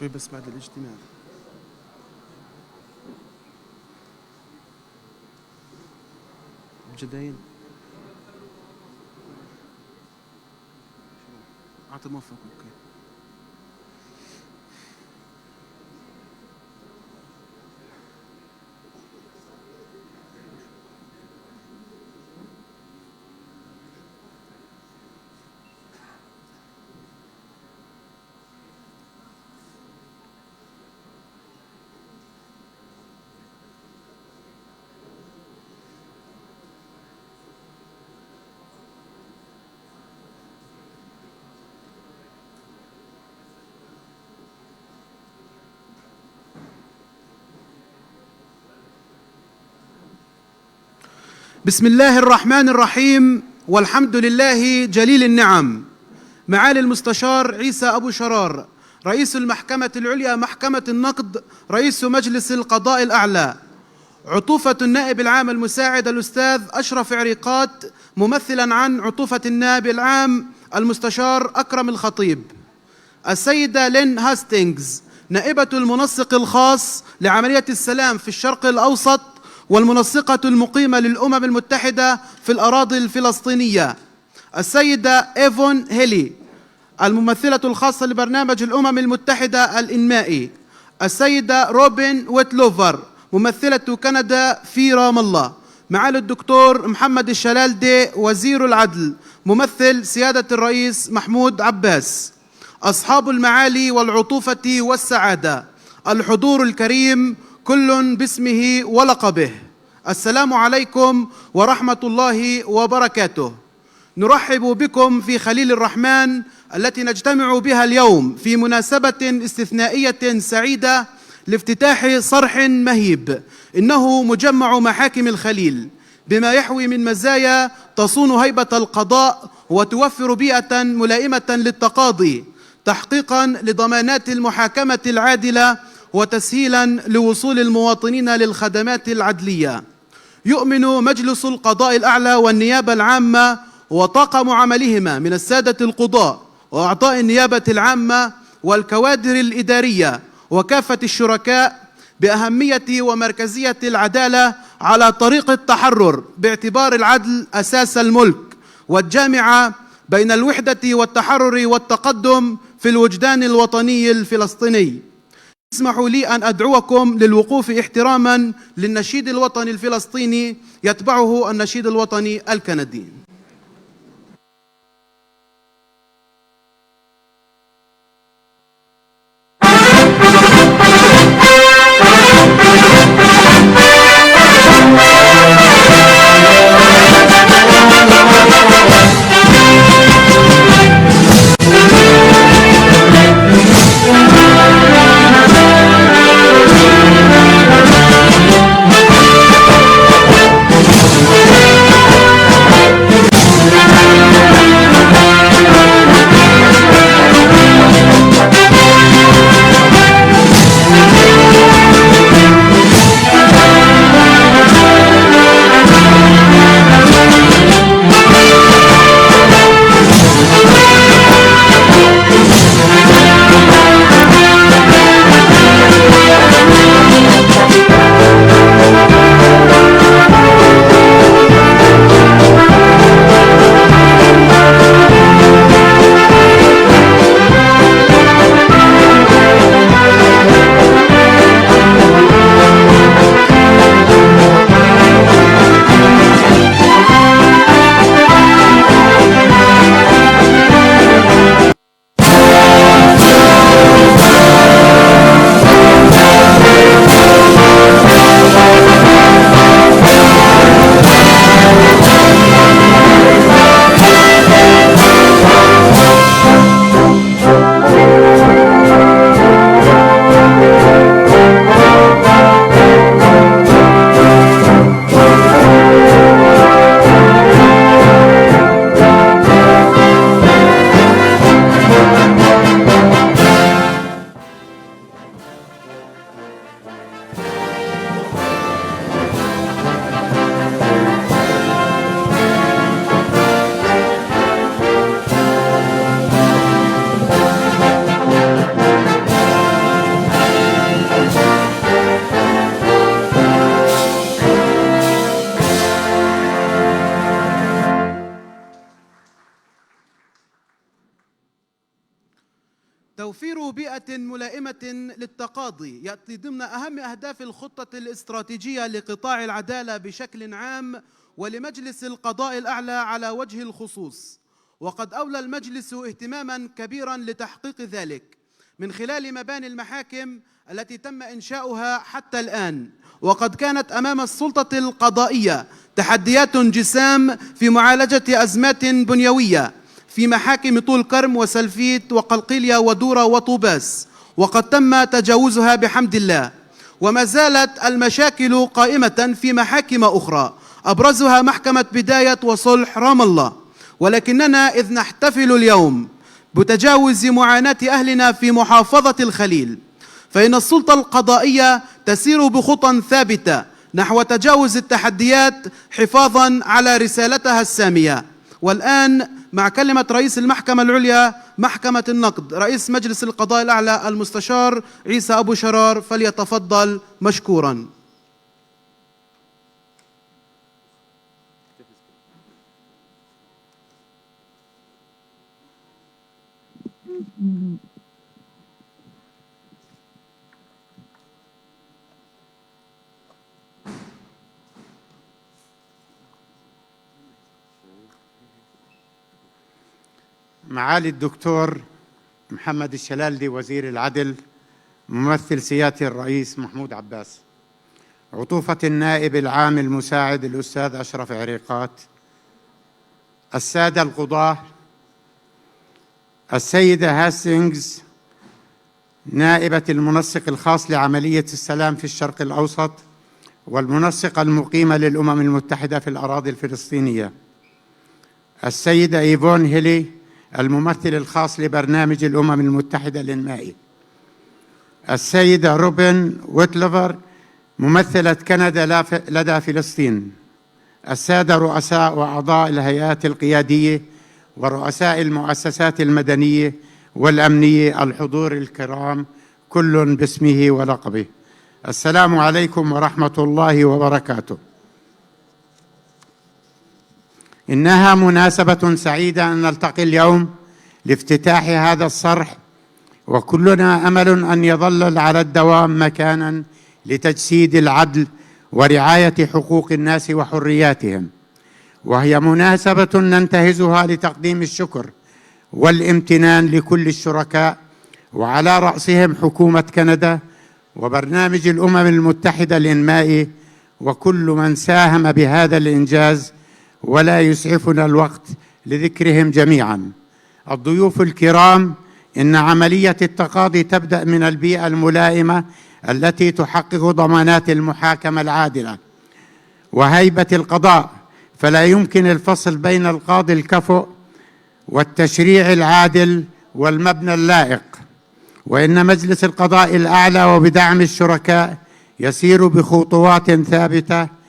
شوي بس بعد الاجتماع. جداين أعطي موفق. أوكي. بسم الله الرحمن الرحيم، والحمد لله جليل النعم. معالي المستشار عيسى أبو شرار، رئيس المحكمة العليا محكمة النقد، رئيس مجلس القضاء الأعلى. عطوفة النائب العام المساعد الأستاذ أشرف عريقات، ممثلا عن عطوفة النائب العام المستشار أكرم الخطيب. السيدة لين هاستينغز، نائبة المنسق الخاص لعملية السلام في الشرق الأوسط والمنسقة المقيمة للأمم المتحدة في الأراضي الفلسطينية. السيدة إيفون هيلي، الممثلة الخاصة لبرنامج الأمم المتحدة الإنمائي. السيدة روبين ويتلوفر، ممثلة كندا في رام الله. معالي الدكتور محمد الشلالدي، وزير العدل، ممثل سيادة الرئيس محمود عباس. أصحاب المعالي والعطوفة والسعادة، الحضور الكريم، كل باسمه ولقبه، السلام عليكم ورحمة الله وبركاته. نرحب بكم في خليل الرحمن التي نجتمع بها اليوم في مناسبة استثنائية سعيدة لافتتاح صرح مهيب، إنه مجمع محاكم الخليل، بما يحوي من مزايا تصون هيبة القضاء وتوفر بيئة ملائمة للتقاضي، تحقيقاً لضمانات المحاكمة العادلة وتسهيلاً لوصول المواطنين للخدمات العدلية. يؤمن مجلس القضاء الأعلى والنيابة العامة وطاقم عملهما من السادة القضاء وأعضاء النيابة العامة والكوادر الإدارية وكافة الشركاء بأهمية ومركزية العدالة على طريق التحرر، باعتبار العدل أساس الملك والجامعة بين الوحدة والتحرر والتقدم في الوجدان الوطني الفلسطيني. اسمحوا لي أن أدعوكم للوقوف احتراما للنشيد الوطني الفلسطيني يتبعه النشيد الوطني الكندي. توفير بيئة ملائمة للتقاضي يأتي ضمن أهم أهداف الخطة الاستراتيجية لقطاع العدالة بشكل عام ولمجلس القضاء الأعلى على وجه الخصوص، وقد أولى المجلس اهتماماً كبيراً لتحقيق ذلك من خلال مباني المحاكم التي تم إنشاؤها حتى الآن. وقد كانت أمام السلطة القضائية تحديات جسام في معالجة أزمات بنيوية في محاكم طول كرم وسلفيت وقلقيلية ودورة وطوباس، وقد تم تجاوزها بحمد الله. وما زالت المشاكل قائمة في محاكم أخرى أبرزها محكمة بداية وصلح رام الله، ولكننا إذ نحتفل اليوم بتجاوز معاناة أهلنا في محافظة الخليل، فإن السلطة القضائية تسير بخطى ثابتة نحو تجاوز التحديات حفاظاً على رسالتها السامية. والآن مع كلمة رئيس المحكمة العليا محكمة النقد رئيس مجلس القضاء الأعلى المستشار عيسى أبو شرار، فليتفضل مشكوراً. معالي الدكتور محمد الشلالدي وزير العدل، ممثل سيادة الرئيس محمود عباس، عطوفة النائب العام المساعد الأستاذ أشرف عريقات، السادة القضاة، السيدة هاستينغز نائبة المنسق الخاص لعملية السلام في الشرق الأوسط والمنسقة المقيمة للأمم المتحدة في الأراضي الفلسطينية، السيدة إيفون هيلي الممثل الخاص لبرنامج الأمم المتحدة الإنمائي، السيدة روبن ويتلفر ممثلة كندا لدى فلسطين، السادة رؤساء وأعضاء الهيئات القيادية ورؤساء المؤسسات المدنية والأمنية، الحضور الكرام كل باسمه ولقبه، السلام عليكم ورحمة الله وبركاته. إنها مناسبة سعيدة أن نلتقي اليوم لافتتاح هذا الصرح، وكلنا أمل أن يظل على الدوام مكاناً لتجسيد العدل ورعاية حقوق الناس وحرياتهم، وهي مناسبة ننتهزها لتقديم الشكر والامتنان لكل الشركاء، وعلى رأسهم حكومة كندا وبرنامج الأمم المتحدة الإنمائي وكل من ساهم بهذا الإنجاز، ولا يسعفنا الوقت لذكرهم جميعاً. الضيوف الكرام، إن عملية التقاضي تبدأ من البيئة الملائمة التي تحقق ضمانات المحاكمة العادلة وهيبة القضاء، فلا يمكن الفصل بين القاضي الكفؤ والتشريع العادل والمبنى اللائق. وإن مجلس القضاء الأعلى وبدعم الشركاء يسير بخطوات ثابتة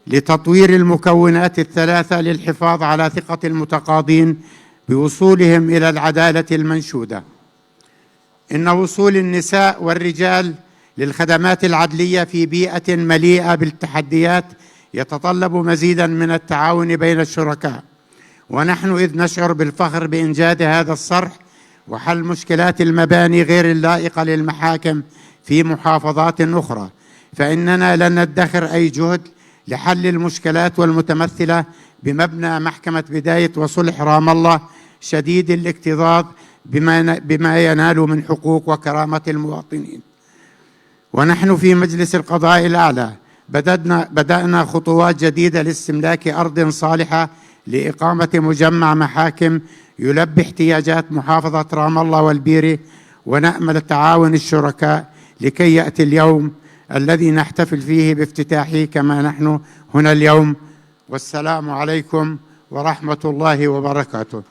لتطوير المكونات الثلاثة للحفاظ على ثقة المتقاضين بوصولهم إلى العدالة المنشودة. إن وصول النساء والرجال للخدمات العدلية في بيئة مليئة بالتحديات يتطلب مزيداً من التعاون بين الشركاء، ونحن إذ نشعر بالفخر بإنجاد هذا الصرح وحل مشكلات المباني غير اللائقة للمحاكم في محافظات أخرى، فإننا لن ندخر أي جهد لحل المشكلات والمتمثلة بمبنى محكمة بداية وصلح رام الله شديد الاكتظاظ بما ينال من حقوق وكرامة المواطنين. ونحن في مجلس القضاء الأعلى بدأنا خطوات جديدة لاستملاك أرض صالحة لإقامة مجمع محاكم يلبي احتياجات محافظة رام الله والبيري، ونأمل تعاون الشركاء لكي يأتي اليوم الذي نحتفل فيه بافتتاحه كما نحن هنا اليوم. والسلام عليكم ورحمة الله وبركاته.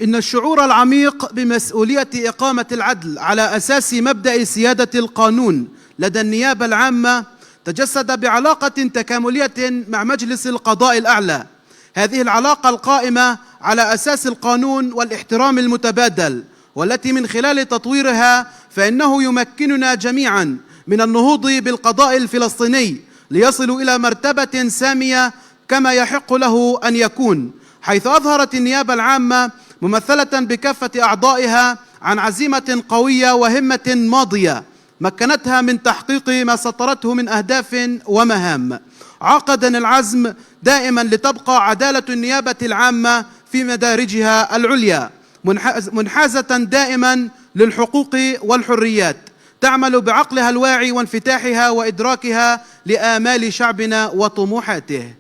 إن الشعور العميق بمسؤولية إقامة العدل على أساس مبدأ سيادة القانون لدى النيابة العامة تجسد بعلاقة تكاملية مع مجلس القضاء الأعلى. هذه العلاقة القائمة على أساس القانون والاحترام المتبادل، والتي من خلال تطويرها فإنه يمكننا جميعا من النهوض بالقضاء الفلسطيني ليصلوا إلى مرتبة سامية كما يحق له أن يكون، حيث أظهرت النيابة العامة ممثلة بكافة أعضائها عن عزيمة قوية وهمة ماضية مكنتها من تحقيق ما سطرته من أهداف ومهام. عقدنا العزم دائما لتبقى عدالة النيابة العامة في مدارجها العليا منحازة دائما للحقوق والحريات، تعمل بعقلها الواعي وانفتاحها وإدراكها لآمال شعبنا وطموحاته.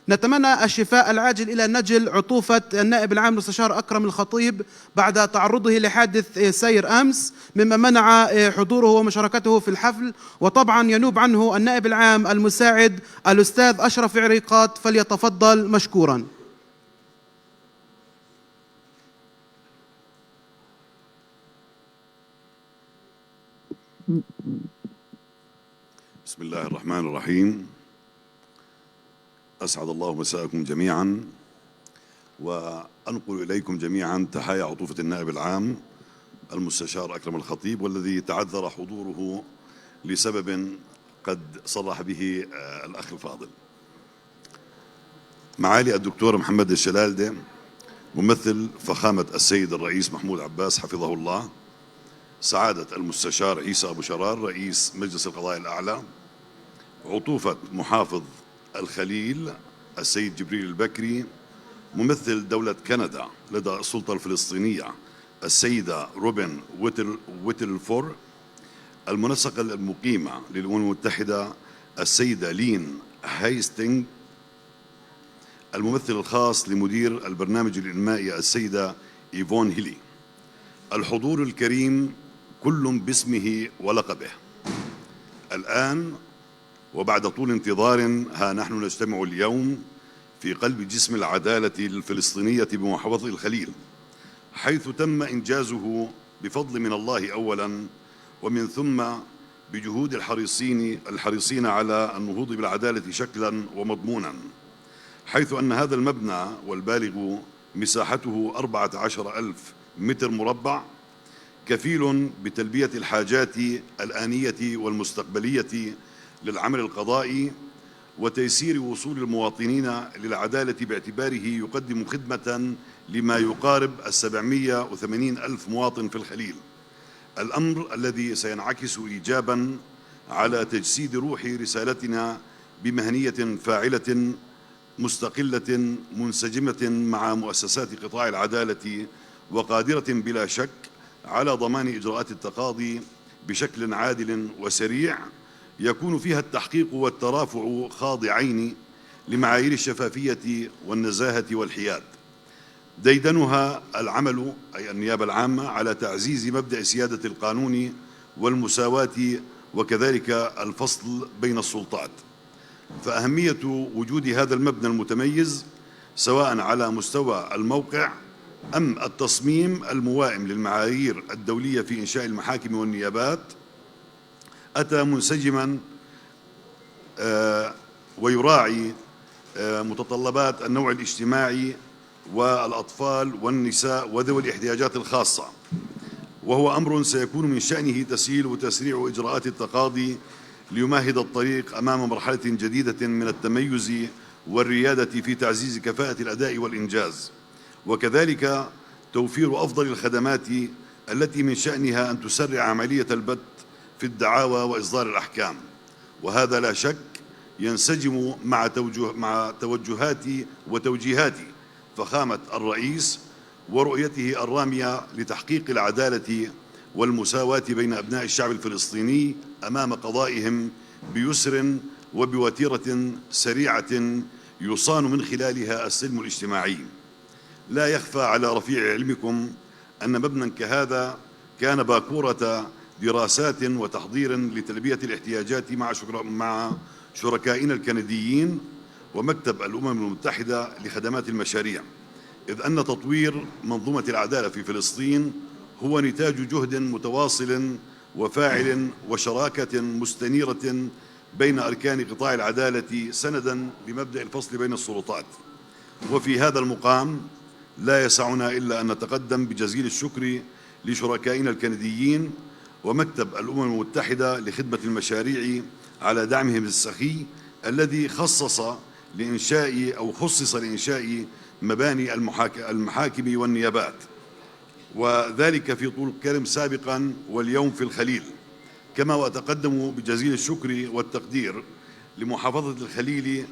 نتمنى الشفاء العاجل إلى نجل عطوفة النائب العام المستشار أكرم الخطيب بعد تعرضه لحادث سير أمس، مما منع حضوره ومشاركته في الحفل. وطبعا ينوب عنه النائب العام المساعد الأستاذ أشرف عريقات، فليتفضل مشكورا. بسم الله الرحمن الرحيم. أسعد الله مساءكم جميعا، وأنقل إليكم جميعا تحايا عطوفة النائب العام المستشار أكرم الخطيب، والذي تعذر حضوره لسبب قد صرح به الأخ الفاضل. معالي الدكتور محمد الشلالدة ممثل فخامة السيد الرئيس محمود عباس حفظه الله، سعادة المستشار عيسى أبو شرار رئيس مجلس القضاء الأعلى، عطوفة محافظ الخليل السيد جبريل البكري، ممثل دولة كندا لدى السلطة الفلسطينية السيدة روبن ويتلفور، المنسقة المقيمة للأمم المتحدة السيدة لين هايستينغ، الممثل الخاص لمدير البرنامج الإنمائي السيدة إيفون هيلي. الحضور الكريم كل باسمه ولقبه. الآن وبعد طول انتظار ها نحن نجتمع اليوم في قلب جسم العدالة الفلسطينية بمحافظة الخليل، حيث تم إنجازه بفضل من الله أولا، ومن ثم بجهود الحريصين على النهوض بالعدالة شكلا ومضمونا، حيث أن هذا المبنى والبالغ مساحته 14,000 متر مربع كفيل بتلبية الحاجات الآنية والمستقبلية للعمل القضائي وتيسير وصول المواطنين للعدالة، باعتباره يقدم خدمة لما يقارب 780,000 مواطن في الخليل، الأمر الذي سينعكس إيجابا على تجسيد روح رسالتنا بمهنية فاعلة مستقلة منسجمة مع مؤسسات قطاع العدالة، وقادرة بلا شك على ضمان إجراءات التقاضي بشكل عادل وسريع يكون فيها التحقيق والترافع خاضعين لمعايير الشفافية والنزاهة والحياد. ديدنها العمل أي النيابة العامة على تعزيز مبدأ سيادة القانون والمساواة، وكذلك الفصل بين السلطات. فأهمية وجود هذا المبنى المتميز سواء على مستوى الموقع أم التصميم الموائم للمعايير الدولية في إنشاء المحاكم والنيابات أتى منسجما ويراعي متطلبات النوع الاجتماعي والأطفال والنساء وذوي الاحتياجات الخاصة، وهو أمر سيكون من شأنه تسهيل وتسريع إجراءات التقاضي ليمهد الطريق أمام مرحلة جديدة من التميز والريادة في تعزيز كفاءة الأداء والإنجاز، وكذلك توفير أفضل الخدمات التي من شأنها أن تسرع عملية البت في الدعاوى وإصدار الأحكام. وهذا لا شك ينسجم مع توجهات وتوجيهات فخامة الرئيس ورؤيته الرامية لتحقيق العدالة والمساواة بين أبناء الشعب الفلسطيني أمام قضائهم بيسر وبوتيرة سريعة يصان من خلالها السلم الاجتماعي. لا يخفى على رفيع علمكم أن مبنى كهذا كان باكورة دراسات وتحضير لتلبية الاحتياجات مع شركائنا الكنديين ومكتب الأمم المتحدة لخدمات المشاريع، إذ أن تطوير منظومة العدالة في فلسطين هو نتاج جهد متواصل وفاعل وشراكة مستنيرة بين أركان قطاع العدالة سندا لمبدأ الفصل بين السلطات. وفي هذا المقام لا يسعنا إلا أن نتقدم بجزيل الشكر لشركائنا الكنديين ومكتب الأمم المتحدة لخدمة المشاريع على دعمهم السخي الذي خصص لإنشاء مباني المحاكم والنيابات، وذلك في طول كرم سابقا واليوم في الخليل. كما وأتقدم بجزيل الشكر والتقدير لمحافظة الخليل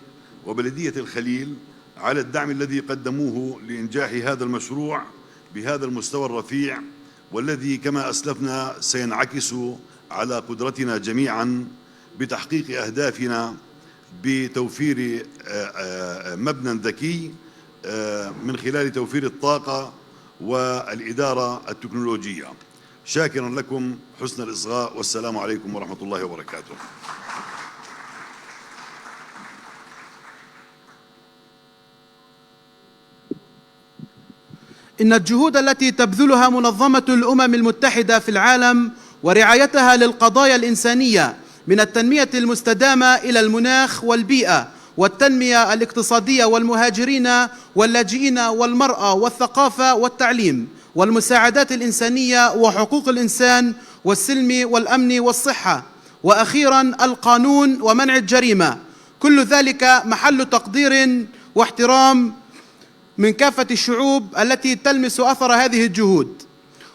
وبلدية الخليل على الدعم الذي قدموه لإنجاح هذا المشروع بهذا المستوى الرفيع، والذي كما أسلفنا سينعكس على قدرتنا جميعا بتحقيق أهدافنا بتوفير مبنى ذكي من خلال توفير الطاقة والإدارة التكنولوجية. شاكرا لكم حسن الإصغاء، والسلام عليكم ورحمة الله وبركاته. إن الجهود التي تبذلها منظمة الأمم المتحدة في العالم ورعايتها للقضايا الإنسانية من التنمية المستدامة إلى المناخ والبيئة والتنمية الاقتصادية والمهاجرين واللاجئين والمرأة والثقافة والتعليم والمساعدات الإنسانية وحقوق الإنسان والسلم والأمن والصحة، وأخيراً القانون ومنع الجريمة، كل ذلك محل تقدير واحترام من كافة الشعوب التي تلمس أثر هذه الجهود.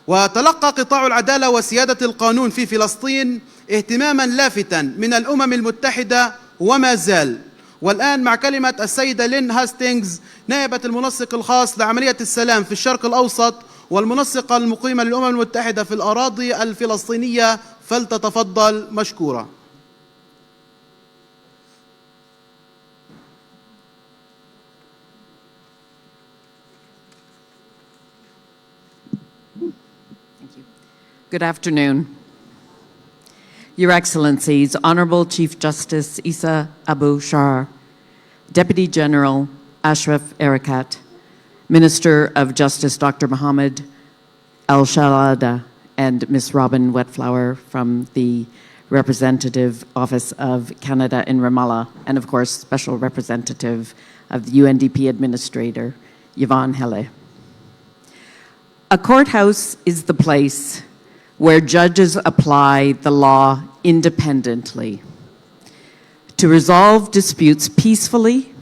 وتلقى قطاع العدالة وسيادة القانون في فلسطين اهتماماً لافتاً من الأمم المتحدة وما زال. والآن مع كلمة السيدة لين هاستينغز، نائبة المنسق الخاص لعملية السلام في الشرق الأوسط والمنسقة المقيمة للأمم المتحدة في الأراضي الفلسطينية، فلتتفضل مشكورة. Good afternoon. Your Excellencies, Honorable Chief Justice Issa Abu Shahar, Deputy General Ashraf Erekat, Minister of Justice Dr. Mohammed Al-Shalada, and Ms. Robin Wetflower from the Representative Office of Canada in Ramallah, and of course, Special Representative of the UNDP Administrator, Yvonne Hele. A courthouse is the place where judges apply the law independently, to resolve disputes peacefully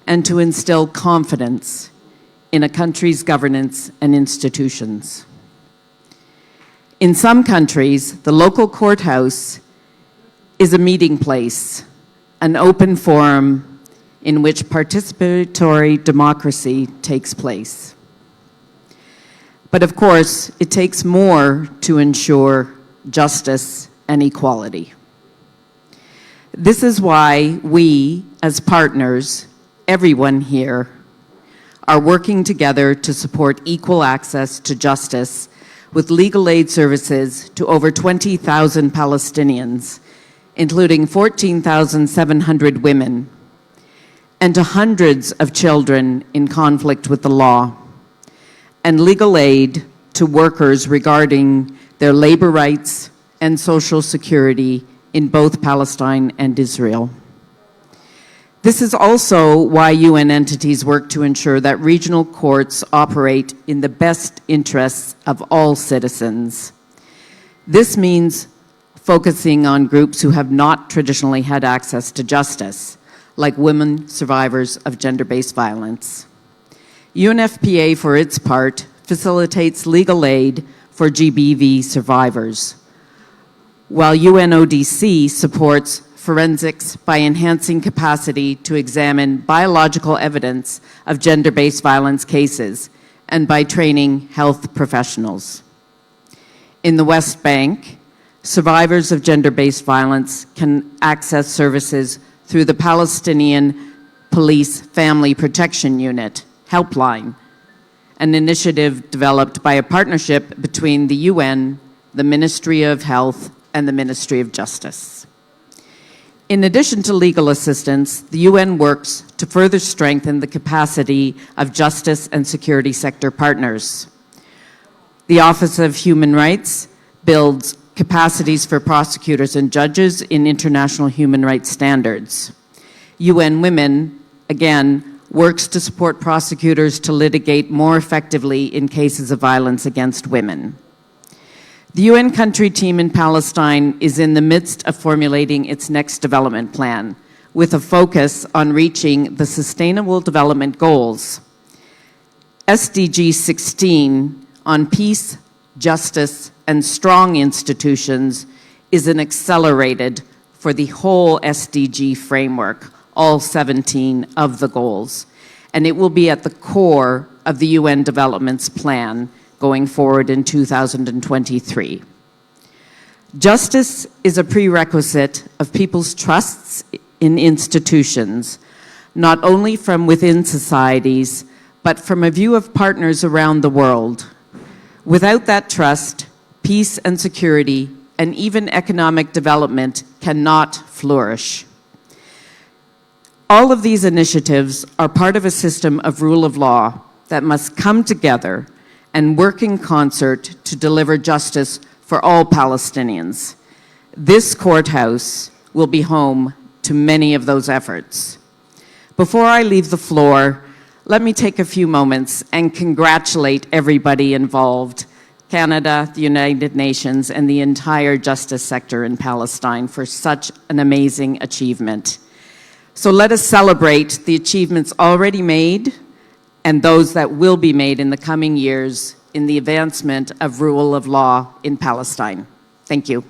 and to instill confidence in a country's governance and institutions. In some countries, the local courthouse is a meeting place, an open forum in which participatory democracy takes place. But of course, it takes more to ensure justice and equality. This is why we, as partners, everyone here, are working together to support equal access to justice with legal aid services to over 20,000 Palestinians, including 14,700 women, and to hundreds of children in conflict with the law, and legal aid to workers regarding their labor rights and social security in both Palestine and Israel. This is also why UN entities work to ensure that regional courts operate in the best interests of all citizens. This means focusing on groups who have not traditionally had access to justice, like women survivors of gender-based violence. UNFPA, for its part, facilitates legal aid for GBV survivors, while UNODC supports forensics by enhancing capacity to examine biological evidence of gender-based violence cases and by training health professionals. In the West Bank, survivors of gender-based violence can access services through the Palestinian Police Family Protection Unit helpline, an initiative developed by a partnership between the UN, the Ministry of Health, and the Ministry of Justice. In addition to legal assistance, the UN works to further strengthen the capacity of justice and security sector partners. The Office of Human Rights builds capacities for prosecutors and judges in international human rights standards. UN Women, again, works to support prosecutors to litigate more effectively in cases of violence against women. The UN country team in Palestine is in the midst of formulating its next development plan, with a focus on reaching the Sustainable Development Goals. SDG 16 on peace, justice, and strong institutions is an accelerated for the whole SDG framework, all 17 of the goals, and it will be at the core of the UN Development's plan going forward in 2023. Justice is a prerequisite of people's trusts in institutions, not only from within societies, but from a view of partners around the world. Without that trust, peace and security, and even economic development cannot flourish. All of these initiatives are part of a system of rule of law that must come together and work in concert to deliver justice for all Palestinians. This courthouse will be home to many of those efforts. Before I leave the floor, let me take a few moments and congratulate everybody involved, Canada, the United Nations, and the entire justice sector in Palestine for such an amazing achievement. So let us celebrate the achievements already made and those that will be made in the coming years in the advancement of rule of law in Palestine. Thank you.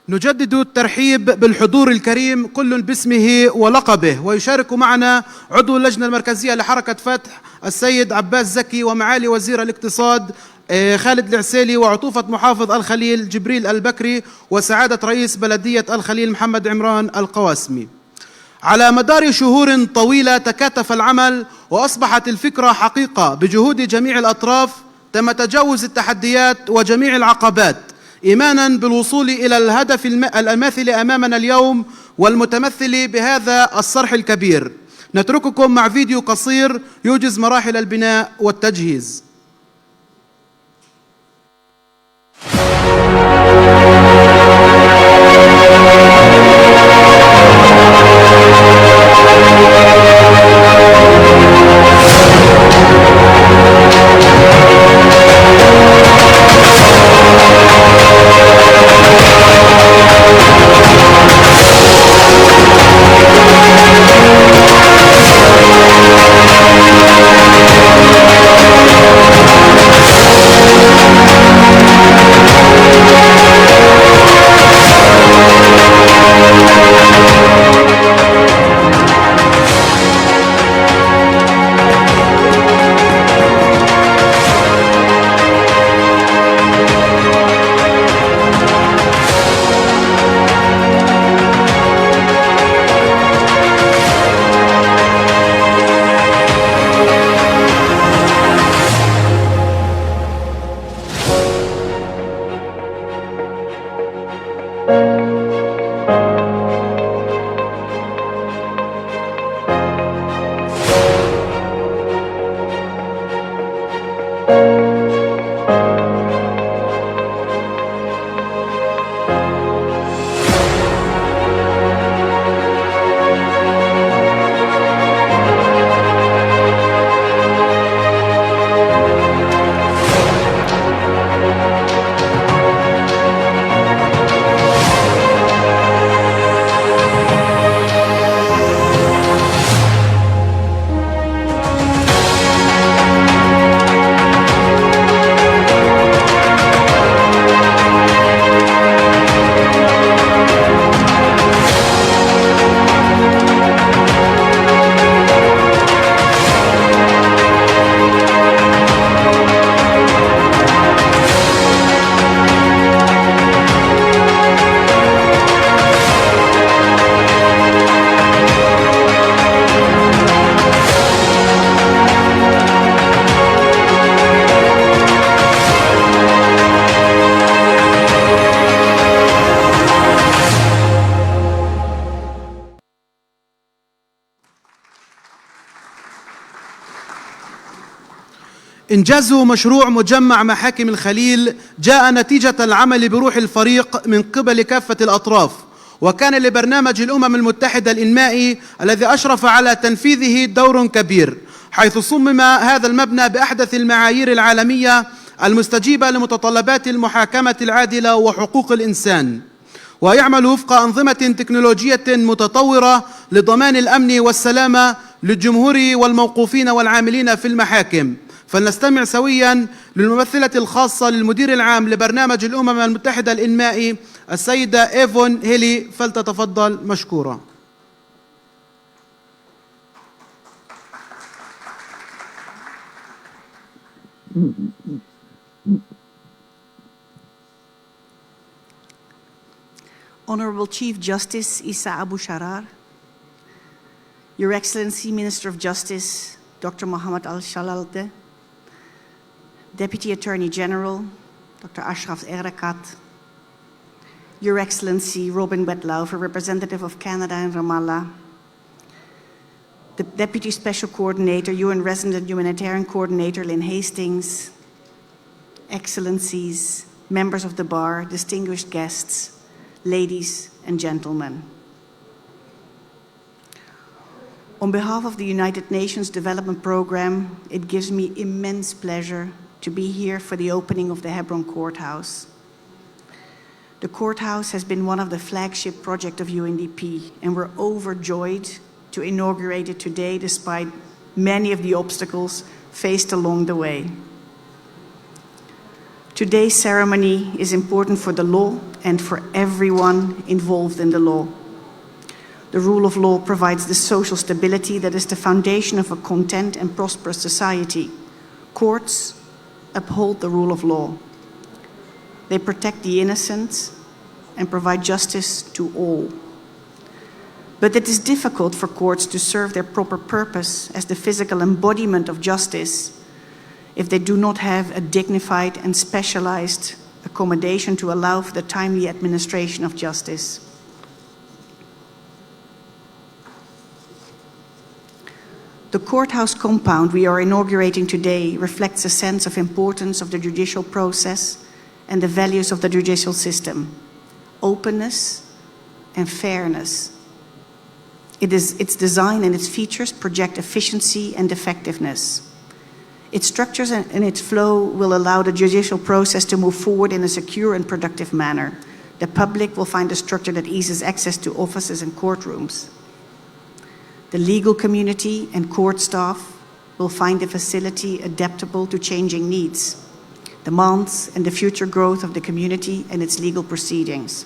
نجدد الترحيب بالحضور الكريم كل باسمه ولقبه، ويشارك معنا عضو اللجنة المركزية لحركة فتح السيد عباس زكي، ومعالي وزير الاقتصاد خالد العسيلي، وعطوفة محافظ الخليل جبريل البكري، وسعادة رئيس بلدية الخليل محمد عمران القواسمي. على مدار شهور طويلة تكاتف العمل وأصبحت الفكرة حقيقة بجهود جميع الأطراف، تم تجاوز التحديات وجميع العقبات إيمانا بالوصول إلى الهدف الماثل أمامنا اليوم والمتمثل بهذا الصرح الكبير. نترككم مع فيديو قصير يوجز مراحل البناء والتجهيز. إنجاز مشروع مجمع محاكم الخليل جاء نتيجة العمل بروح الفريق من قبل كافة الأطراف، وكان لبرنامج الأمم المتحدة الإنمائي الذي أشرف على تنفيذه دور كبير، حيث صمم هذا المبنى بأحدث المعايير العالمية المستجيبة لمتطلبات المحاكمة العادلة وحقوق الإنسان، ويعمل وفق أنظمة تكنولوجية متطورة لضمان الأمن والسلامة للجمهور والموقوفين والعاملين في المحاكم. فلنستمع سويا للممثلة الخاصة للمدير العام لبرنامج الأمم المتحدة الإنمائي السيدة إيفون هيلي، فلتتفضل مشكورة. Honorable Chief Justice Issa Abu Sharar, Your Excellency Minister of Justice Dr. Mohammed Al-Shalalde, Deputy Attorney General Dr. Ashraf Erakat, Your Excellency Robin Wetlaufer, Representative of Canada in Ramallah, the Deputy Special Coordinator, UN Resident Humanitarian Coordinator Lynn Hastings, Excellencies, members of the bar, distinguished guests, ladies and gentlemen. On behalf of the United Nations Development Programme, it gives me immense pleasure to be here for the opening of the Hebron Courthouse. The courthouse has been one of the flagship projects of UNDP, and we're overjoyed to inaugurate it today despite many of the obstacles faced along the way. Today's ceremony is important for the law and for everyone involved in the law. The rule of law provides the social stability that is the foundation of a content and prosperous society. Courts uphold the rule of law. They protect the innocent and provide justice to all. But it is difficult for courts to serve their proper purpose as the physical embodiment of justice if they do not have a dignified and specialized accommodation to allow for the timely administration of justice. The courthouse compound we are inaugurating today reflects a sense of importance of the judicial process and the values of the judicial system: openness and fairness. Its design and its features project efficiency and effectiveness. Its structures and its flow will allow the judicial process to move forward in a secure and productive manner. The public will find a structure that eases access to offices and courtrooms. The legal community and court staff will find the facility adaptable to changing needs, demands, and the future growth of the community and its legal proceedings.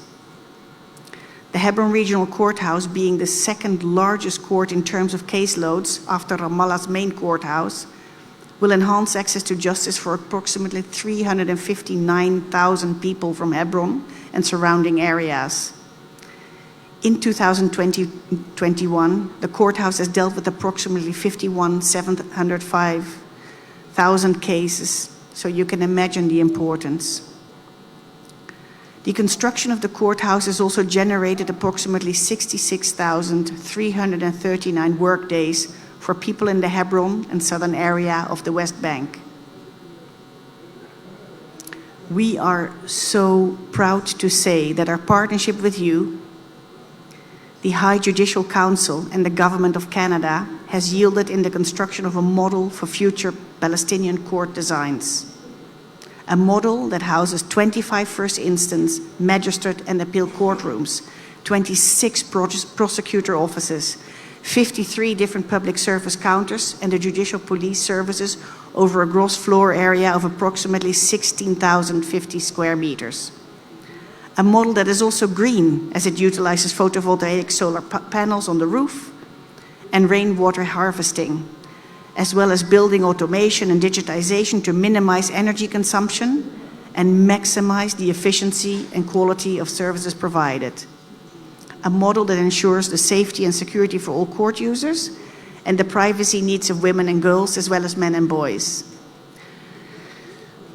The Hebron Regional Courthouse, being the second largest court in terms of caseloads after Ramallah's main courthouse, will enhance access to justice for approximately 359,000 people from Hebron and surrounding areas. In 2020-21, the courthouse has dealt with approximately 705,000 cases, so you can imagine the importance. The construction of the courthouse has also generated approximately 66,339 workdays for people in the Hebron and southern area of the West Bank. We are so proud to say that our partnership with you, the High Judicial Council and the Government of Canada, has yielded in the construction of a model for future Palestinian court designs. A model that houses 25 first instance, magistrate and appeal courtrooms, 26 prosecutor offices, 53 different public service counters, and the judicial police services over a gross floor area of approximately 16,050 square meters. A model that is also green, as it utilizes photovoltaic solar panels on the roof and rainwater harvesting, as well as building automation and digitization to minimize energy consumption and maximize the efficiency and quality of services provided. A model that ensures the safety and security for all court users and the privacy needs of women and girls, as well as men and boys.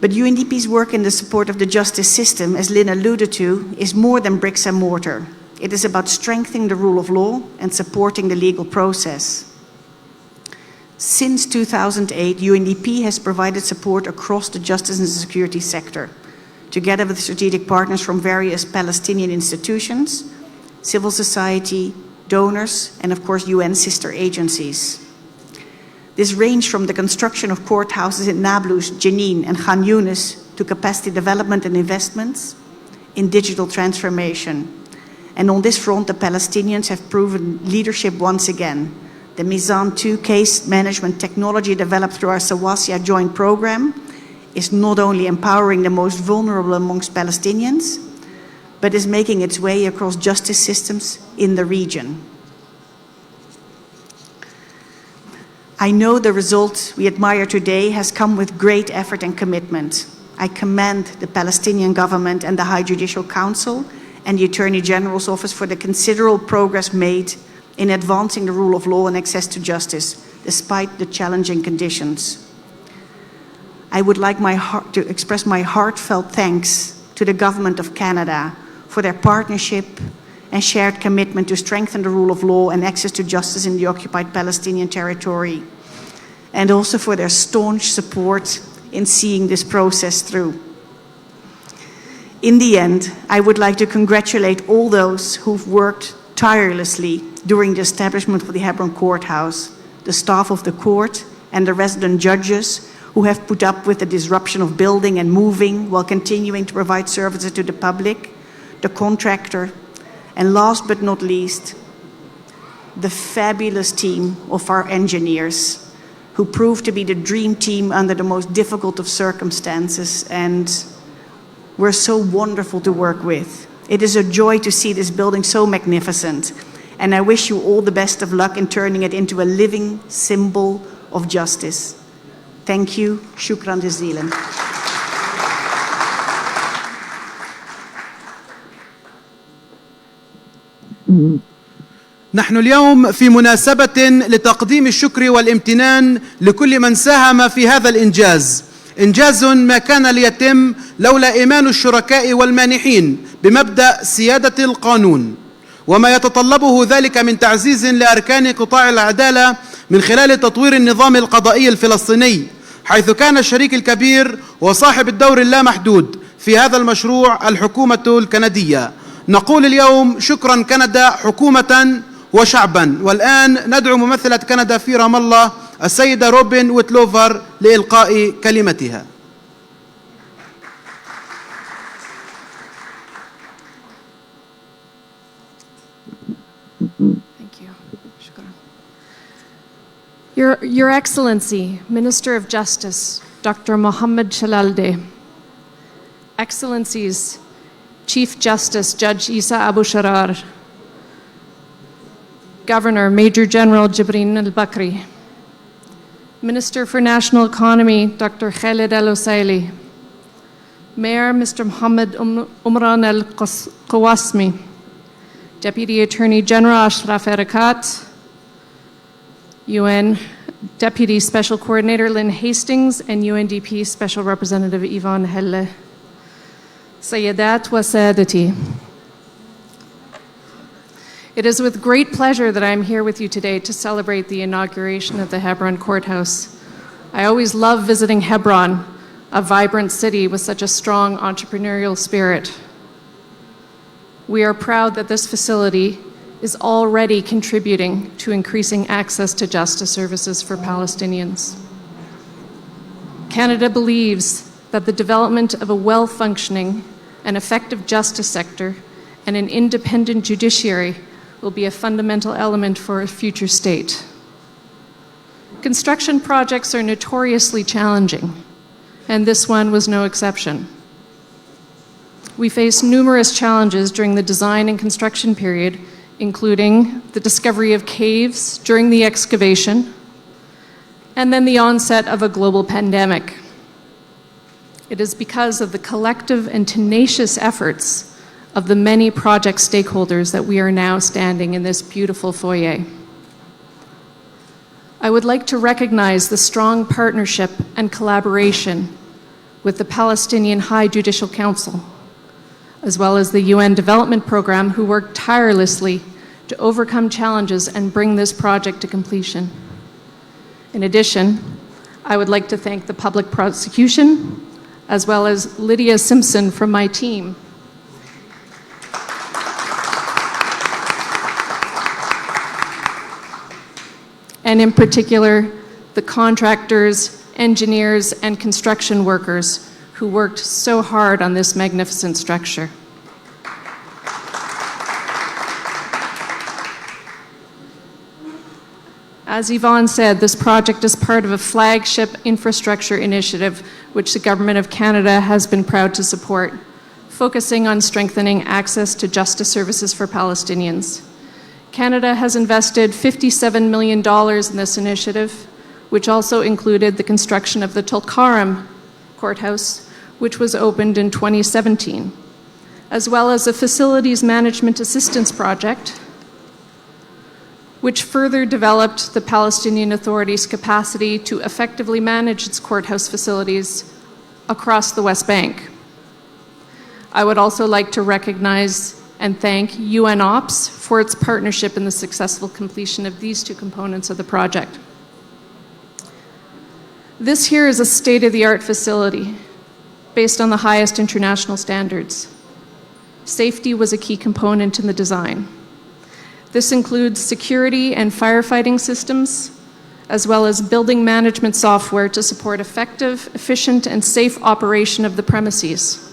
But UNDP's work in the support of the justice system, as Lynn alluded to, is more than bricks and mortar. It is about strengthening the rule of law and supporting the legal process. Since 2008, UNDP has provided support across the justice and security sector, together with strategic partners from various Palestinian institutions, civil society, donors, and of course UN sister agencies. This ranged from the construction of courthouses in Nablus, Jenin, and Khan Yunis to capacity development and investments in digital transformation. And on this front, the Palestinians have proven leadership once again. The Mizan 2 case management technology developed through our Sawasya joint program is not only empowering the most vulnerable amongst Palestinians, but is making its way across justice systems in the region. I know the result we admire today has come with great effort and commitment. I commend the Palestinian government and the High Judicial Council and the Attorney General's Office for the considerable progress made in advancing the rule of law and access to justice, despite the challenging conditions. I would like to express my heartfelt thanks to the Government of Canada for their partnership and shared commitment to strengthen the rule of law and access to justice in the occupied Palestinian territory, and also for their staunch support in seeing this process through. In the end, I would like to congratulate all those who've worked tirelessly during the establishment of the Hebron Courthouse, the staff of the court, and the resident judges who have put up with the disruption of building and moving while continuing to provide services to the public, the contractor, and last but not least, the fabulous team of our engineers who proved to be the dream team under the most difficult of circumstances and were so wonderful to work with. It is a joy to see this building so magnificent, and I wish you all the best of luck in turning it into a living symbol of justice. Thank you. Shukran jazilan. نحن اليوم في مناسبة لتقديم الشكر والامتنان لكل من ساهم في هذا الإنجاز، إنجاز ما كان ليتم لولا إيمان الشركاء والمانحين بمبدأ سيادة القانون، وما يتطلبه ذلك من تعزيز لأركان قطاع العدالة من خلال تطوير النظام القضائي الفلسطيني، حيث كان الشريك الكبير وصاحب الدور اللامحدود في هذا المشروع الحكومة الكندية. نقول اليوم شكرا كندا حكومة وشعبا. والآن ندعو ممثلة كندا في رام الله السيدة روبن ويتلوفر لإلقاء كلمتها. Thank you. Your Excellency, Minister of Justice, Dr. Mohammed Shalalde, Excellencies, Chief Justice Judge Isa Abu Sharar, Governor Major General Jibreen al-Bakri, Minister for National Economy Dr. Khaled al-Osaili, Mayor Mr. Mohammed Umran al-Qawasmi, Deputy Attorney General Ashraf Erekat, UN Deputy Special Coordinator Lynn Hastings, and UNDP Special Representative Yvonne Helle. Sayyidat wa Saadati. It is with great pleasure that I am here with you today to celebrate the inauguration of the Hebron Courthouse. I always love visiting Hebron, a vibrant city with such a strong entrepreneurial spirit. We are proud that this facility is already contributing to increasing access to justice services for Palestinians. Canada believes that the development of a well-functioning and effective justice sector and an independent judiciary will be a fundamental element for a future state. Construction projects are notoriously challenging, and this one was no exception. We faced numerous challenges during the design and construction period, including the discovery of caves during the excavation, and then the onset of a global pandemic. It is because of the collective and tenacious efforts of the many project stakeholders that we are now standing in this beautiful foyer. I would like to recognize the strong partnership and collaboration with the Palestinian High Judicial Council, as well as the UN Development Program, who worked tirelessly to overcome challenges and bring this project to completion. In addition, I would like to thank the public prosecution, as well as Lydia Simpson from my team, and in particular, the contractors, engineers, and construction workers who worked so hard on this magnificent structure. As Yvonne said, this project is part of a flagship infrastructure initiative which the Government of Canada has been proud to support, focusing on strengthening access to justice services for Palestinians. Canada has invested $57 million in this initiative, which also included the construction of the Tulkarm courthouse, which was opened in 2017, as well as a facilities management assistance project, which further developed the Palestinian Authority's capacity to effectively manage its courthouse facilities across the West Bank. I would also like to recognize and thank UNOPS for its partnership in the successful completion of these two components of the project. This here is a state-of-the-art facility based on the highest international standards. Safety was a key component in the design. This includes security and firefighting systems, as well as building management software to support effective, efficient, and safe operation of the premises.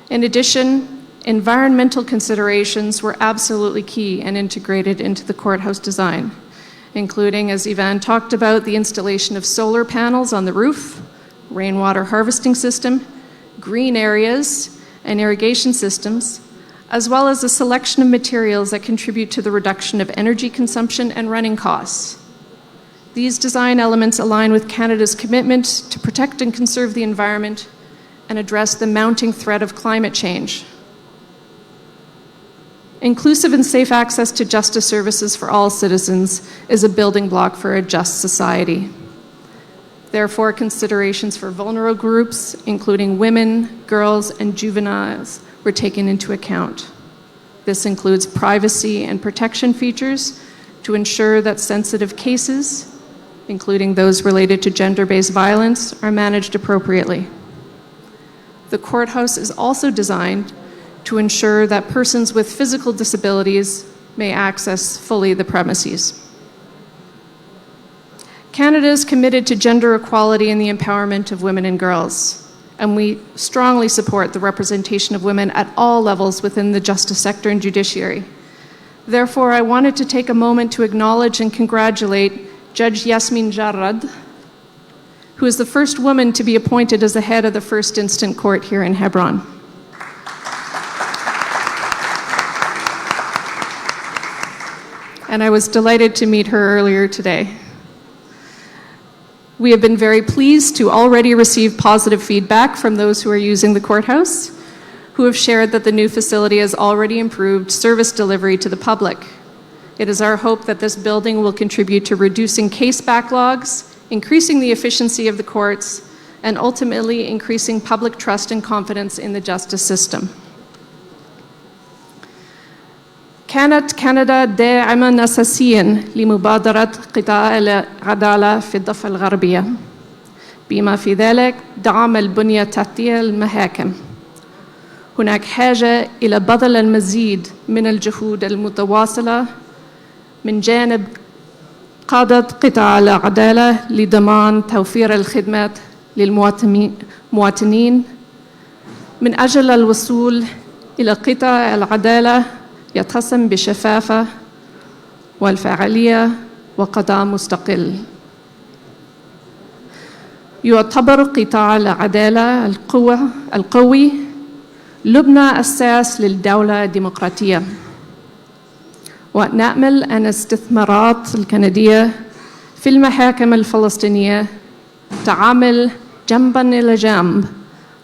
In addition, environmental considerations were absolutely key and integrated into the courthouse design, including, as Yvonne talked about, the installation of solar panels on the roof, rainwater harvesting system, green areas, and irrigation systems, as well as a selection of materials that contribute to the reduction of energy consumption and running costs. These design elements align with Canada's commitment to protect and conserve the environment and address the mounting threat of climate change. Inclusive and safe access to justice services for all citizens is a building block for a just society. Therefore, considerations for vulnerable groups, including women, girls, and juveniles, were taken into account. This includes privacy and protection features to ensure that sensitive cases, including those related to gender-based violence, are managed appropriately. The courthouse is also designed to ensure that persons with physical disabilities may access fully the premises. Canada is committed to gender equality and the empowerment of women and girls, and we strongly support the representation of women at all levels within the justice sector and judiciary. Therefore, I wanted to take a moment to acknowledge and congratulate Judge Yasmin Jarrad, who is the first woman to be appointed as the head of the First Instant Court here in Hebron. And I was delighted to meet her earlier today. We have been very pleased to already receive positive feedback from those who are using the courthouse, who have shared that the new facility has already improved service delivery to the public. It is our hope that this building will contribute to reducing case backlogs, increasing the efficiency of the courts, and ultimately increasing public trust and confidence in the justice system. كانت كندا داعماً أساسياً لمبادرة قطاع العدالة في الضفة الغربية، بما في ذلك دعم البنية التحتية للمحاكم. هناك حاجة إلى بذل المزيد من الجهود المتواصلة من جانب قادة قطاع العدالة لضمان توفير الخدمات للمواطنين من أجل الوصول إلى قطاع العدالة يتسم بشفافة والفعالية وقضاء مستقل. يعتبر قطاع العدالة القوي لبنى أساس للدولة الديمقراطية، ونأمل أن الاستثمارات الكندية في المحاكم الفلسطينية تعمل جنباً إلى جنب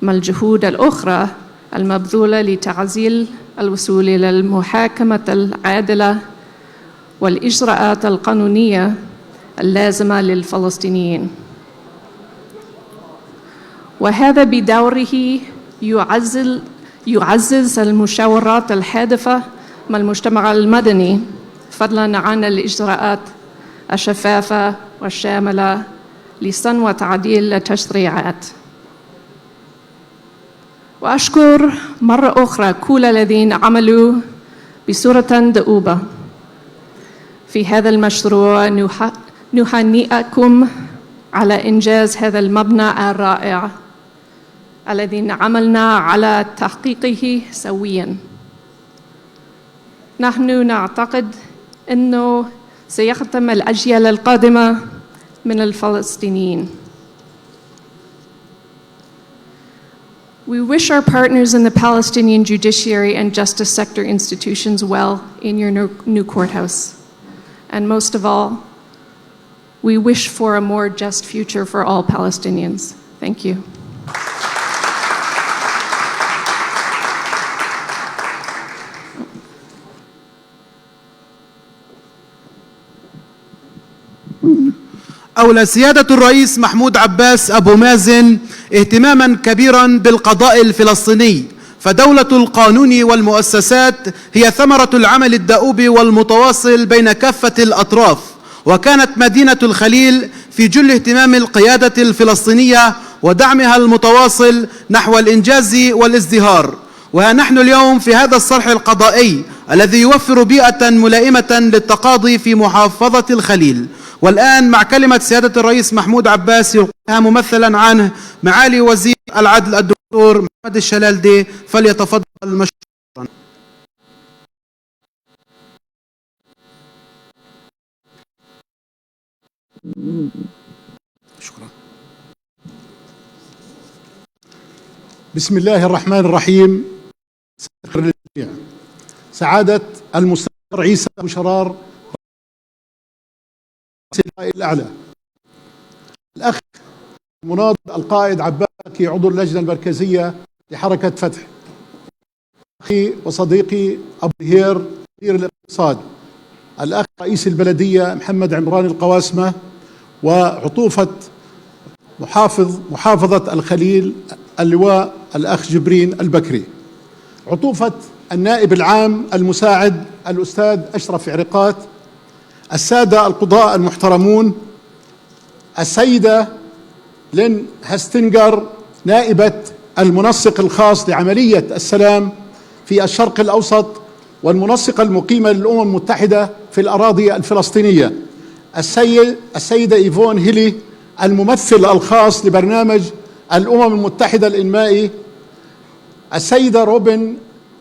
مع الجهود الأخرى المبذولة لتعزيز الوصول إلى المحاكمة العادلة والإجراءات القانونية اللازمة للفلسطينيين. وهذا بدوره يعزز المشاورات الهادفة مع المجتمع المدني، فضلاً عن الإجراءات الشفافة والشاملة لصنع وتعديل التشريعات. وأشكر مرة أخرى كل الذين عملوا بصورة دؤوبة في هذا المشروع نهنئكم على إنجاز هذا المبنى الرائع الذي عملنا على تحقيقه سوياً. نحن نعتقد أنه سيخدم الأجيال القادمة من الفلسطينيين. We wish our partners in the Palestinian judiciary and justice sector institutions well in your new courthouse. And most of all, we wish for a more just future for all Palestinians. Thank you. أولى سيادة الرئيس محمود عباس أبو مازن اهتماما كبيرا بالقضاء الفلسطيني، فدولة القانون والمؤسسات هي ثمرة العمل الدؤوب والمتواصل بين كافة الأطراف، وكانت مدينة الخليل في جل اهتمام القيادة الفلسطينية ودعمها المتواصل نحو الإنجاز والازدهار. وها نحن اليوم في هذا الصرح القضائي الذي يوفر بيئة ملائمة للتقاضي في محافظة الخليل. والآن مع كلمة سيادة الرئيس محمود عباس يلقيها ممثلا عنه معالي وزير العدل الدكتور محمد الشلالدي، فليتفضل مشكورا. شكرا. بسم الله الرحمن الرحيم. سعادة المستشار عيسى أبو شرار الأعلى، الأخ المناضل القائد عباكي عضو اللجنة المركزية لحركة فتح، أخي وصديقي أبو هير وزير الاقتصاد، الأخ رئيس البلدية محمد عمران القواسمة، وعطوفة محافظة الخليل اللواء الأخ جبرين البكري، عطوفة النائب العام المساعد الأستاذ أشرف عرقات، السادة القضاء المحترمون، السيدة لين هستنجر نائبة المنسق الخاص لعملية السلام في الشرق الأوسط والمنسقة المقيمة للأمم المتحدة في الأراضي الفلسطينية، السيدة إيفون هيلي الممثل الخاص لبرنامج الأمم المتحدة الإنمائي، السيدة روبن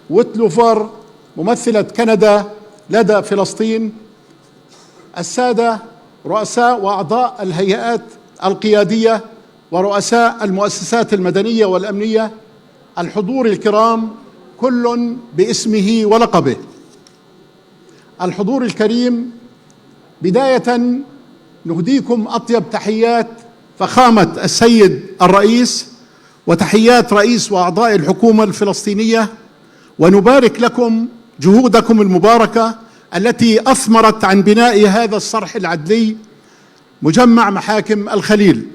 ويتلوفر ممثلة كندا لدى فلسطين، السادة رؤساء وأعضاء الهيئات القيادية ورؤساء المؤسسات المدنية والأمنية، الحضور الكرام كل باسمه ولقبه. الحضور الكريم، بداية نهديكم أطيب تحيات فخامة السيد الرئيس وتحيات رئيس وأعضاء الحكومة الفلسطينية، ونبارك لكم جهودكم المباركة التي أثمرت عن بناء هذا الصرح العدلي مجمع محاكم الخليل،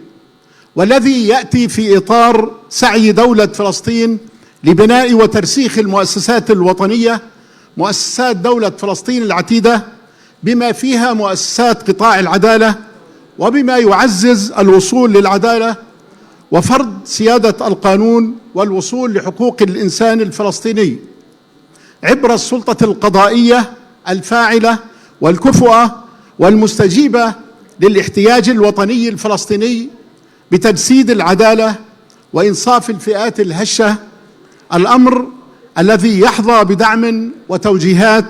والذي يأتي في إطار سعي دولة فلسطين لبناء وترسيخ المؤسسات الوطنية، مؤسسات دولة فلسطين العتيدة، بما فيها مؤسسات قطاع العدالة، وبما يعزز الوصول للعدالة وفرض سيادة القانون والوصول لحقوق الإنسان الفلسطيني عبر السلطة القضائية الفاعلة والكفؤة والمستجيبة للاحتياج الوطني الفلسطيني بتجسيد العدالة وإنصاف الفئات الهشة، الأمر الذي يحظى بدعم وتوجيهات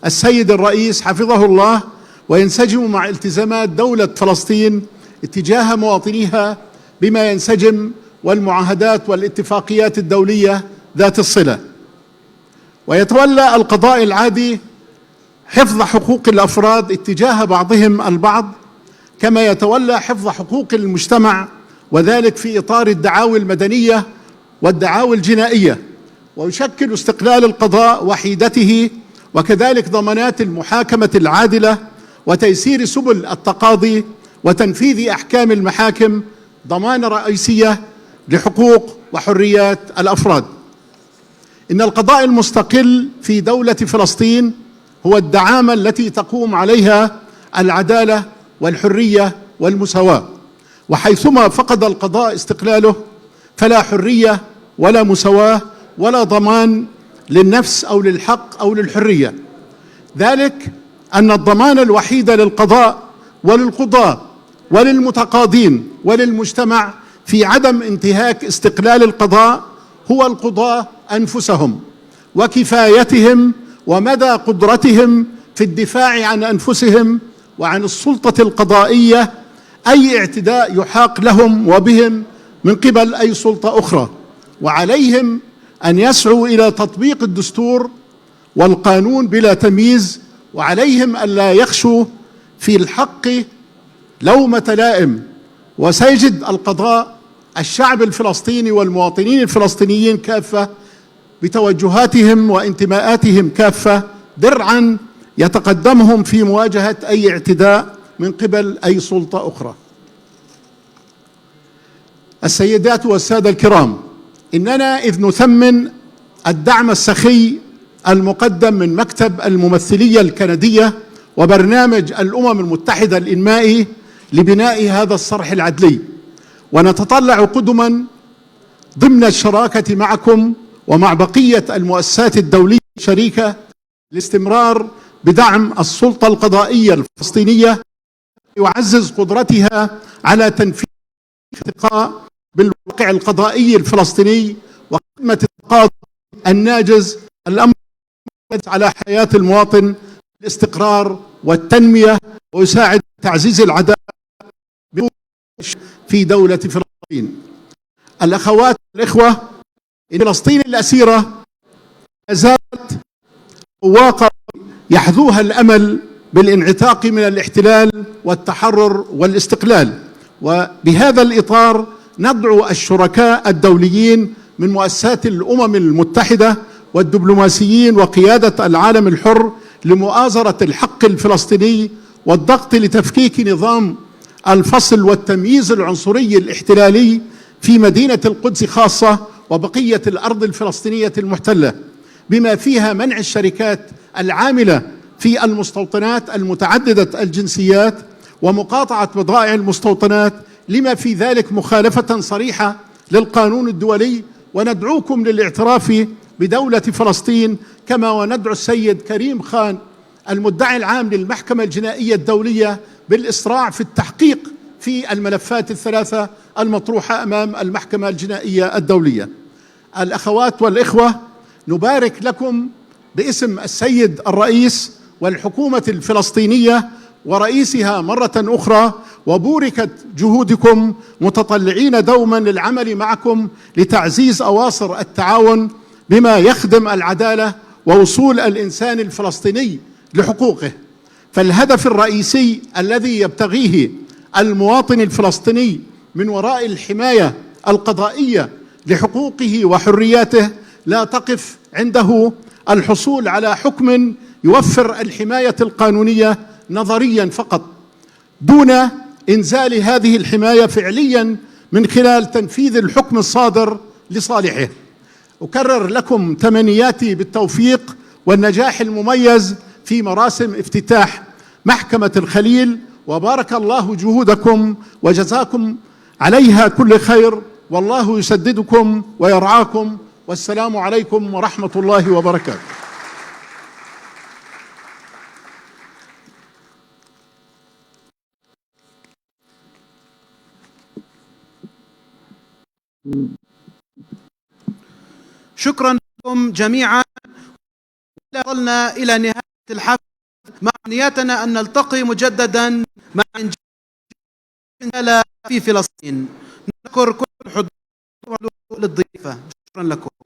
السيد الرئيس حفظه الله، وينسجم مع التزامات دولة فلسطين اتجاه مواطنيها بما ينسجم والمعاهدات والاتفاقيات الدولية ذات الصلة. ويتولى القضاء العادي حفظ حقوق الأفراد اتجاه بعضهم البعض، كما يتولى حفظ حقوق المجتمع، وذلك في إطار الدعاوى المدنية والدعاوى الجنائية، ويشكل استقلال القضاء وحيدته وكذلك ضمانات المحاكمة العادلة وتيسير سبل التقاضي وتنفيذ أحكام المحاكم ضمانة رئيسية لحقوق وحريات الأفراد. إن القضاء المستقل في دولة فلسطين هو الدعامة التي تقوم عليها العدالة والحرية والمساواة، وحيثما فقد القضاء استقلاله فلا حرية ولا مساواة ولا ضمان للنفس أو للحق أو للحرية. ذلك أن الضمان الوحيد للقضاء وللقضاة وللمتقاضين وللمجتمع في عدم انتهاك استقلال القضاء هو القضاة أنفسهم وكفايتهم ومدى قدرتهم في الدفاع عن أنفسهم وعن السلطة القضائية أي اعتداء يحاق لهم وبهم من قبل أي سلطة أخرى، وعليهم أن يسعوا إلى تطبيق الدستور والقانون بلا تمييز، وعليهم ألا يخشوا في الحق لومة لائم. وسيجد القضاء الشعب الفلسطيني والمواطنين الفلسطينيين كافة بتوجهاتهم وانتماءاتهم كافة درعا يتقدمهم في مواجهة أي اعتداء من قبل أي سلطة أخرى. السيدات والسادة الكرام، إننا إذ نثمن الدعم السخي المقدم من مكتب الممثلية الكندية وبرنامج الأمم المتحدة الإنمائي لبناء هذا الصرح العدلي، ونتطلع قدما ضمن الشراكة معكم ومع بقية المؤسسات الدولية الشريكة لاستمرار بدعم السلطة القضائية الفلسطينية ويعزز قدرتها على تنفيذ الارتقاء بالواقع القضائي الفلسطيني وخدمة التقاضي الناجز، الأمر على حياة المواطن الاستقرار والتنمية ويساعد تعزيز العدالة في دولة فلسطين. الأخوات والإخوة، إن فلسطين الأسيرة لا زالت واقع يحذوها الأمل بالانعتاق من الاحتلال والتحرر والاستقلال، وبهذا الإطار ندعو الشركاء الدوليين من مؤسسات الأمم المتحدة والدبلوماسيين وقيادة العالم الحر لمؤازرة الحق الفلسطيني والضغط لتفكيك نظام الفصل والتمييز العنصري الاحتلالي في مدينة القدس خاصة وبقية الأرض الفلسطينية المحتلة، بما فيها منع الشركات العاملة في المستوطنات المتعددة الجنسيات ومقاطعة بضائع المستوطنات، لما في ذلك مخالفة صريحة للقانون الدولي. وندعوكم للاعتراف بدولة فلسطين، كما وندعو السيد كريم خان المدعي العام للمحكمة الجنائية الدولية بالإسراع في التحقيق في الملفات الثلاثة المطروحة أمام المحكمة الجنائية الدولية. الأخوات والإخوة، نبارك لكم باسم السيد الرئيس والحكومة الفلسطينية ورئيسها مرة أخرى، وبوركت جهودكم، متطلعين دوما للعمل معكم لتعزيز أواصر التعاون بما يخدم العدالة ووصول الإنسان الفلسطيني لحقوقه. فالهدف الرئيسي الذي يبتغيه المواطن الفلسطيني من وراء الحماية القضائية لحقوقه وحرياته لا تقف عنده الحصول على حكم يوفر الحماية القانونية نظريا فقط، دون إنزال هذه الحماية فعليا من خلال تنفيذ الحكم الصادر لصالحه. أكرر لكم تمنياتي بالتوفيق والنجاح المميز في مراسم افتتاح محكمة الخليل، وبارك الله جهودكم وجزاكم عليها كل خير، والله يسددكم ويرعاكم، والسلام عليكم ورحمة الله وبركاته. شكرا لكم جميعا. وصلنا إلى نهاية الحفل، مع نيتنا أن نلتقي مجددا مع إنجيل في فلسطين. نشكر كل الحضور للضيافة. شكرا لكم.